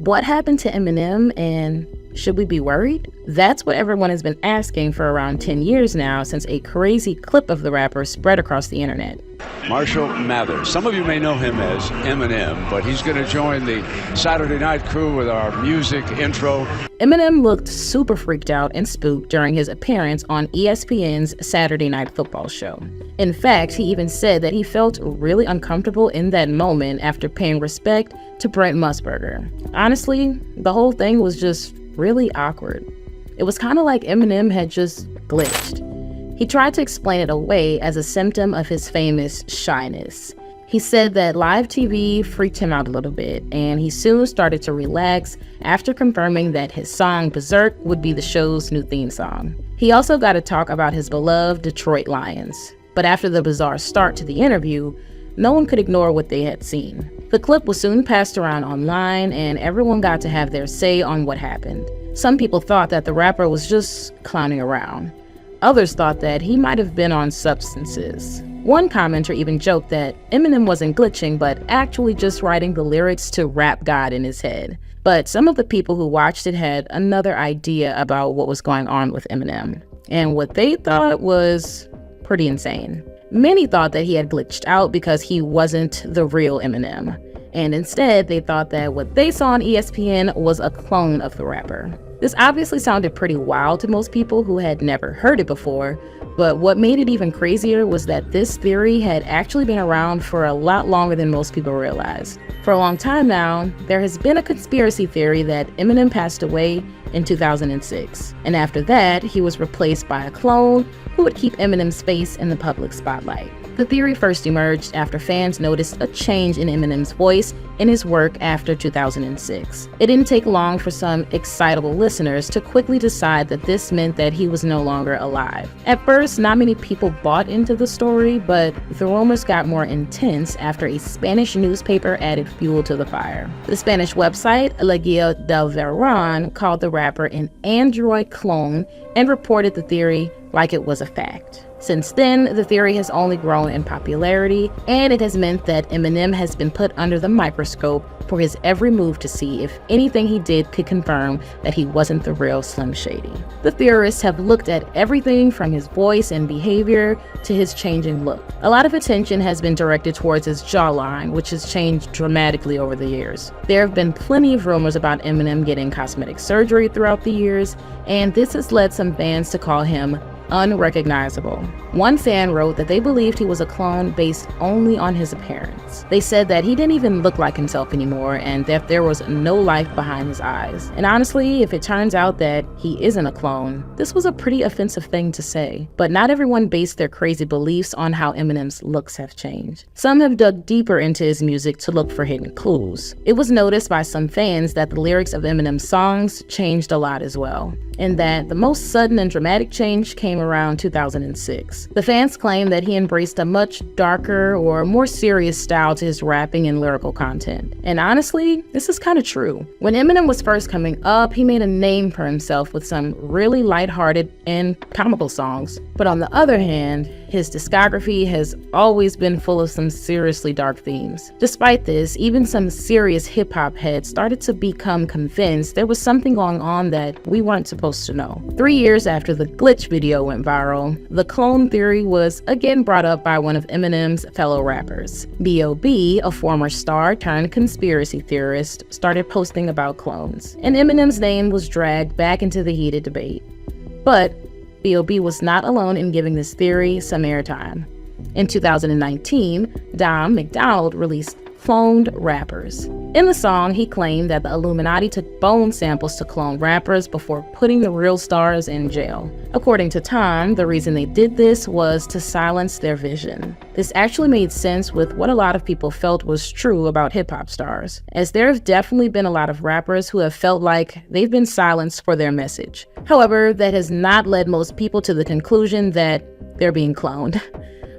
What happened to Eminem, and should we be worried? That's what everyone has been asking for around 10 years now, since a crazy clip of the rapper spread across the internet. Marshall Mathers. Some of you may know him as Eminem, but he's going to join the Saturday Night crew with our music intro. Eminem looked super freaked out and spooked during his appearance on ESPN's Saturday Night Football show. In fact, he even said that he felt really uncomfortable in that moment after paying respect to Brent Musburger. Honestly, the whole thing was just really awkward. It was kind of like Eminem had just glitched. He tried to explain it away as a symptom of his famous shyness. He said that live TV freaked him out a little bit, and he soon started to relax after confirming that his song Berserk would be the show's new theme song. He also got to talk about his beloved Detroit Lions. But after the bizarre start to the interview, no one could ignore what they had seen. The clip was soon passed around online, and everyone got to have their say on what happened. Some people thought that the rapper was just clowning around. Others thought that he might have been on substances. One commenter even joked that Eminem wasn't glitching, but actually just writing the lyrics to Rap God in his head. But some of the people who watched it had another idea about what was going on with Eminem, and what they thought was pretty insane. Many thought that he had glitched out because he wasn't the real Eminem, and instead they thought that what they saw on ESPN was a clone of the rapper. This obviously sounded pretty wild to most people who had never heard it before, but what made it even crazier was that this theory had actually been around for a lot longer than most people realized. For a long time now, there has been a conspiracy theory that Eminem passed away in 2006, and after that, he was replaced by a clone who would keep Eminem's face in the public spotlight. The theory first emerged after fans noticed a change in Eminem's voice in his work after 2006. It didn't take long for some excitable listeners to quickly decide that this meant that he was no longer alive. At first, not many people bought into the story, but the rumors got more intense after a Spanish newspaper added fuel to the fire. The Spanish website La Guía del Verón called the rapper an android clone and reported the theory like it was a fact. Since then, the theory has only grown in popularity, and it has meant that Eminem has been put under the microscope for his every move to see if anything he did could confirm that he wasn't the real Slim Shady. The theorists have looked at everything from his voice and behavior to his changing look. A lot of attention has been directed towards his jawline, which has changed dramatically over the years. There have been plenty of rumors about Eminem getting cosmetic surgery throughout the years, and this has led some fans to call him unrecognizable. One fan wrote that they believed he was a clone based only on his appearance. They said that he didn't even look like himself anymore and that there was no life behind his eyes. And honestly, if it turns out that he isn't a clone, this was a pretty offensive thing to say. But not everyone based their crazy beliefs on how Eminem's looks have changed. Some have dug deeper into his music to look for hidden clues. It was noticed by some fans that the lyrics of Eminem's songs changed a lot as well, and that the most sudden and dramatic change came around 2006. The fans claim that he embraced a much darker or more serious style to his rapping and lyrical content. And honestly, this is kind of true. When Eminem was first coming up, he made a name for himself with some really lighthearted and comical songs. But on the other hand, his discography has always been full of some seriously dark themes. Despite this, even some serious hip-hop heads started to become convinced there was something going on that we weren't supposed to know. 3 years after the Glitch video went viral, the clone theory was again brought up by one of Eminem's fellow rappers. B.O.B., a former star turned conspiracy theorist, started posting about clones, and Eminem's name was dragged back into the heated debate. But B.O.B. was not alone in giving this theory some airtime. In 2019, Dom McDonald released Cloned Rappers. In the song, he claimed that the Illuminati took bone samples to clone rappers before putting the real stars in jail. According to Tom, the reason they did this was to silence their vision. This actually made sense with what a lot of people felt was true about hip-hop stars, as there have definitely been a lot of rappers who have felt like they've been silenced for their message. However, that has not led most people to the conclusion that they're being cloned.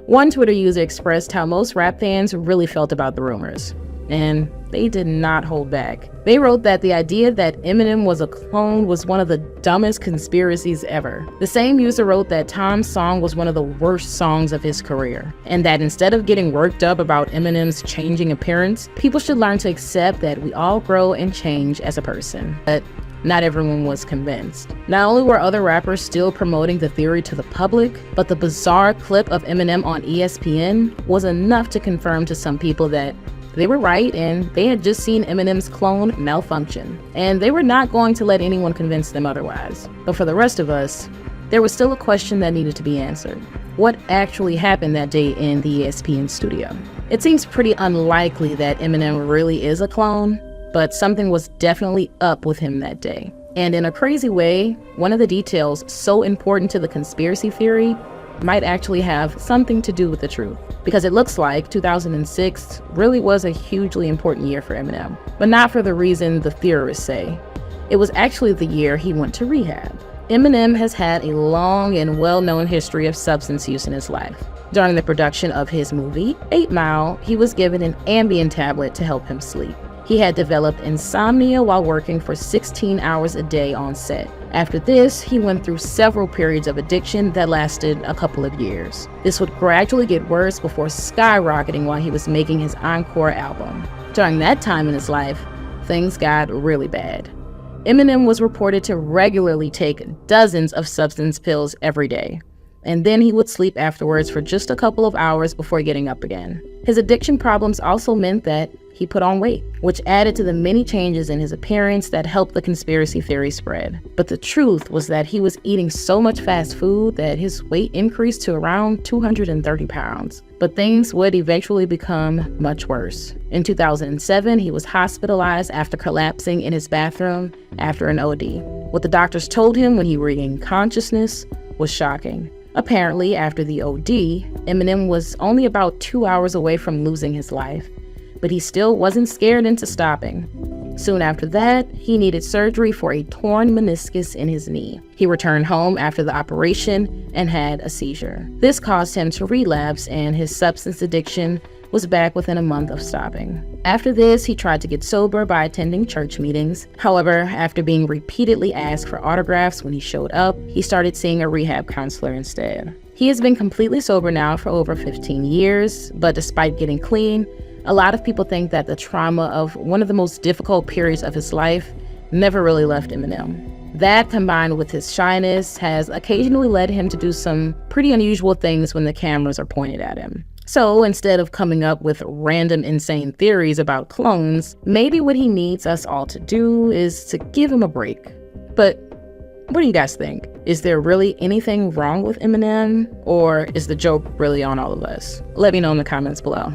One Twitter user expressed how most rap fans really felt about the rumors. and they did not hold back. They wrote that the idea that Eminem was a clone was one of the dumbest conspiracies ever. The same user wrote that Tom's song was one of the worst songs of his career, and that instead of getting worked up about Eminem's changing appearance, people should learn to accept that we all grow and change as a person. But not everyone was convinced. Not only were other rappers still promoting the theory to the public, but the bizarre clip of Eminem on ESPN was enough to confirm to some people that they were right and they had just seen Eminem's clone malfunction. And they were not going to let anyone convince them otherwise. But for the rest of us, there was still a question that needed to be answered. What actually happened that day in the ESPN studio? It seems pretty unlikely that Eminem really is a clone, but something was definitely up with him that day. And in a crazy way, one of the details so important to the conspiracy theory might actually have something to do with the truth. Because it looks like 2006 really was a hugely important year for Eminem, but not for the reason the theorists say. It was actually the year he went to rehab. Eminem has had a long and well-known history of substance use in his life. During the production of his movie, 8 Mile, he was given an Ambien tablet to help him sleep. He had developed insomnia while working for 16 hours a day on set. After this, he went through several periods of addiction that lasted a couple of years. This would gradually get worse before skyrocketing while he was making his encore album. During that time in his life, things got really bad. Eminem was reported to regularly take dozens of substance pills every day, and then he would sleep afterwards for just a couple of hours before getting up again. His addiction problems also meant that he put on weight, which added to the many changes in his appearance that helped the conspiracy theory spread. But the truth was that he was eating so much fast food that his weight increased to around 230 pounds. But things would eventually become much worse. In 2007, he was hospitalized after collapsing in his bathroom after an OD. What the doctors told him when he regained consciousness was shocking. Apparently, after the OD, Eminem was only about 2 hours away from losing his life, but he still wasn't scared into stopping. Soon after that, he needed surgery for a torn meniscus in his knee. He returned home after the operation and had a seizure. This caused him to relapse, and his substance addiction was back within a month of stopping. After this, he tried to get sober by attending church meetings. However, after being repeatedly asked for autographs when he showed up, he started seeing a rehab counselor instead. He has been completely sober now for over 15 years, but despite getting clean, a lot of people think that the trauma of one of the most difficult periods of his life never really left Eminem. That, combined with his shyness, has occasionally led him to do some pretty unusual things when the cameras are pointed at him. So instead of coming up with random insane theories about clones, maybe what he needs us all to do is to give him a break. But what do you guys think? Is there really anything wrong with Eminem, or is the joke really on all of us? Let me know in the comments below.